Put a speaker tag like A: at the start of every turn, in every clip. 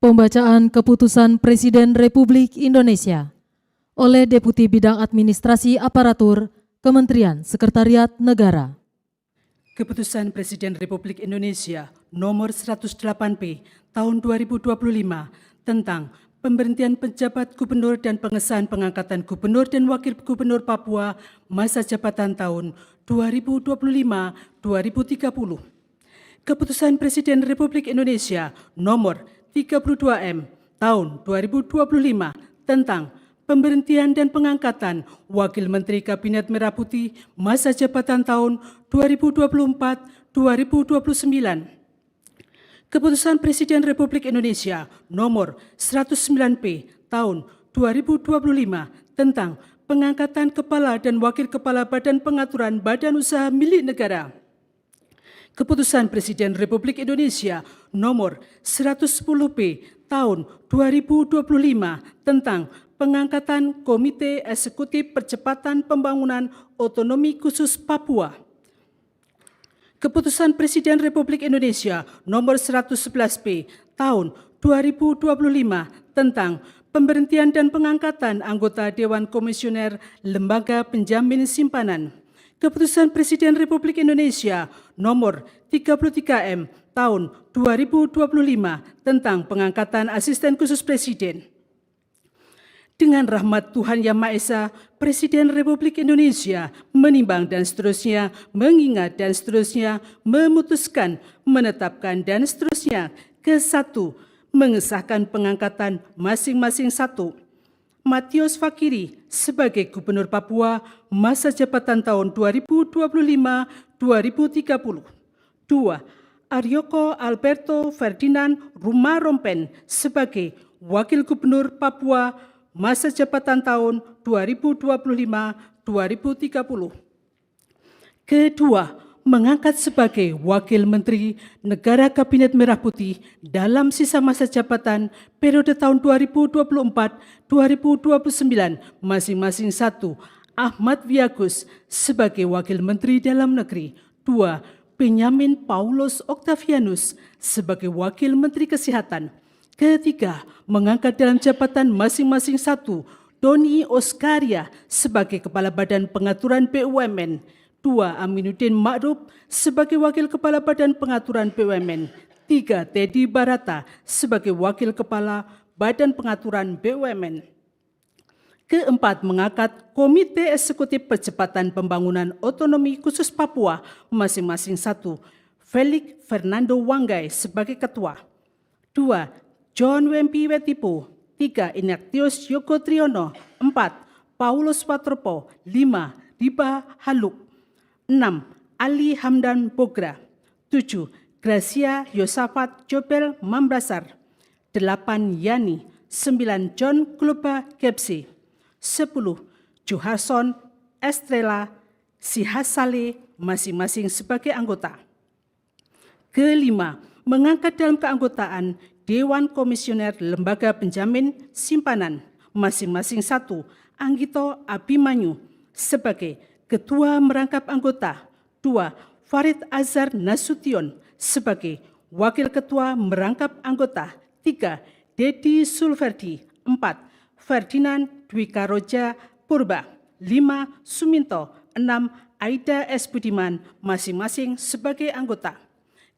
A: Pembacaan Keputusan Presiden Republik Indonesia oleh Deputi Bidang Administrasi Aparatur Kementerian Sekretariat Negara.
B: Keputusan Presiden Republik Indonesia Nomor 108P Tahun 2025 tentang pemberhentian penjabat gubernur dan pengesahan pengangkatan gubernur dan wakil gubernur Papua masa jabatan tahun 2025-2030. Keputusan Presiden Republik Indonesia Nomor 32M Tahun 2025 tentang pemberhentian dan pengangkatan Wakil Menteri Kabinet Merah Putih masa jabatan tahun 2024-2029. Keputusan Presiden Republik Indonesia Nomor 109P Tahun 2025 tentang pengangkatan Kepala dan Wakil Kepala Badan Pengaturan Badan Usaha Milik Negara. Keputusan Presiden Republik Indonesia Nomor 110P Tahun 2025 tentang pengangkatan Komite Eksekutif Percepatan Pembangunan Otonomi Khusus Papua. Keputusan Presiden Republik Indonesia Nomor 111P Tahun 2025 tentang pemberhentian dan pengangkatan anggota Dewan Komisioner Lembaga Penjamin Simpanan. Keputusan Presiden Republik Indonesia Nomor 33M Tahun 2025 tentang pengangkatan Asisten Khusus Presiden. Dengan rahmat Tuhan Yang Maha Esa, Presiden Republik Indonesia menimbang dan seterusnya, mengingat dan seterusnya, memutuskan, menetapkan dan seterusnya. Ke-1, mengesahkan pengangkatan masing-masing. 1. Matius Fakiri sebagai Gubernur Papua masa jabatan tahun 2025-2030. 2. Aryoko Alberto Ferdinand Rumah-Rompen sebagai Wakil Gubernur Papua masa jabatan tahun 2025-2030. Kedua, mengangkat sebagai Wakil Menteri Negara Kabinet Merah Putih dalam sisa masa jabatan periode tahun 2024-2029 masing-masing. 1. Ahmad Wiyagus sebagai Wakil Menteri Dalam Negeri. 2. Benyamin Paulus Octavianus sebagai Wakil Menteri Kesehatan. Ketiga, mengangkat dalam jabatan masing-masing. 1. Doni Oskaria sebagai Kepala Badan Pengaturan BUMN. 2. Aminuddin Ma'ruf sebagai Wakil Kepala Badan Pengaturan BUMN. 3. Teddy Barata sebagai Wakil Kepala Badan Pengaturan BUMN. Keempat, mengangkat Komite Eksekutif Percepatan Pembangunan Otonomi Khusus Papua masing-masing. 1. Felix Fernando Wanggai sebagai Ketua. 2. John Wempi Wetipo. 3. Ignatius Yoko Triono. 4. Paulus Watropo. 5. Riba Haluk. 6. Ali Hamdan Bogra. 7. Gracia Yosafat Jobel Mambrasar. 8. Yani. 9. John Globa Kepsi. 10. Johansson Estrela Sihasale masing-masing sebagai anggota. Kelima, mengangkat dalam keanggotaan Dewan Komisioner Lembaga Penjamin Simpanan masing-masing. 1. Anggito Abimanyu sebagai Ketua Merangkap Anggota. 2. Farid Azhar Nasution sebagai Wakil Ketua Merangkap Anggota. 3. Dedi Sulverdi. 4. Ferdinand Dwikaroja Purba. 5. Suminto. 6. Aida S. Budiman masing-masing sebagai anggota.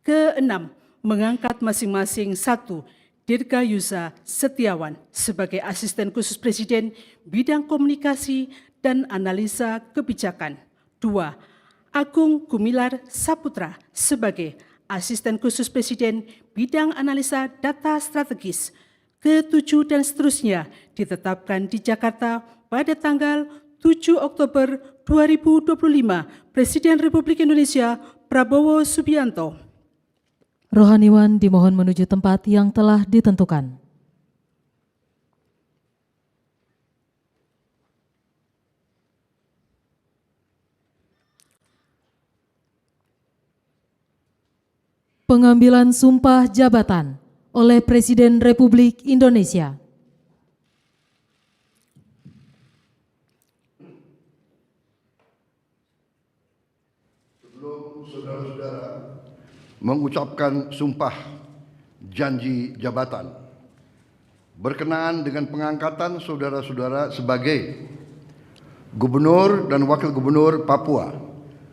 B: Keenam, mengangkat masing-masing. 1. Dirgayusa Setiawan sebagai Asisten Khusus Presiden Bidang Komunikasi dan Analisa Kebijakan. 2. Agung Gumilar Saputra sebagai Asisten Khusus Presiden Bidang Analisa Data Strategis. Ke-7 dan seterusnya ditetapkan di Jakarta pada tanggal 7 Oktober 2025. Presiden Republik Indonesia Prabowo Subianto.
A: Rohaniwan dimohon menuju tempat yang telah ditentukan. Pengambilan sumpah jabatan oleh Presiden Republik Indonesia.
C: Sebelum saudara-saudara mengucapkan sumpah janji jabatan, berkenaan dengan pengangkatan saudara-saudara sebagai Gubernur dan Wakil Gubernur Papua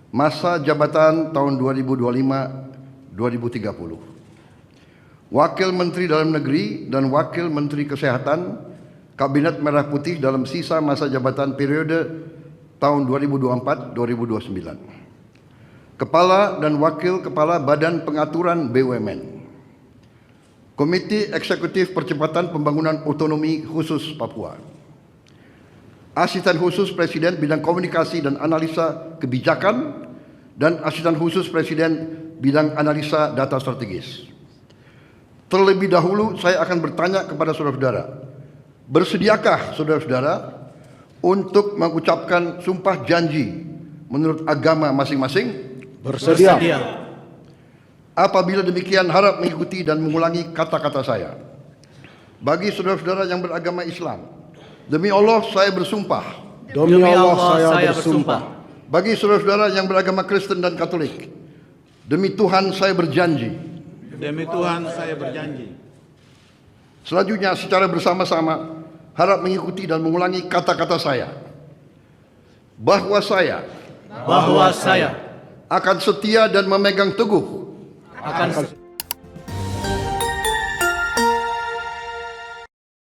C: masa jabatan tahun 2025-2030. Wakil Menteri Dalam Negeri dan Wakil Menteri Kesehatan Kabinet Merah Putih dalam sisa masa jabatan periode tahun 2024-2029. Kepala dan Wakil Kepala Badan Pengaturan BUMN. Komite Eksekutif Percepatan Pembangunan Otonomi Khusus Papua. Asisten Khusus Presiden Bidang Komunikasi dan Analisa Kebijakan dan Asisten Khusus Presiden Bidang Analisa Data Strategis. Terlebih dahulu saya akan bertanya kepada saudara-saudara, bersediakah saudara-saudara untuk mengucapkan sumpah janji menurut agama masing-masing?
D: Bersedia.
C: Apabila demikian, harap mengikuti dan mengulangi kata-kata saya. Bagi saudara-saudara yang beragama Islam, demi Allah saya bersumpah.
D: Demi Allah saya bersumpah.
C: Bagi saudara-saudara yang beragama Kristen dan Katolik, demi Tuhan saya berjanji.
E: Demi Tuhan saya berjanji.
C: Selanjutnya secara bersama-sama harap mengikuti dan mengulangi kata-kata saya. Bahwa saya
E: Bahwa saya
C: akan setia dan memegang teguh
E: akan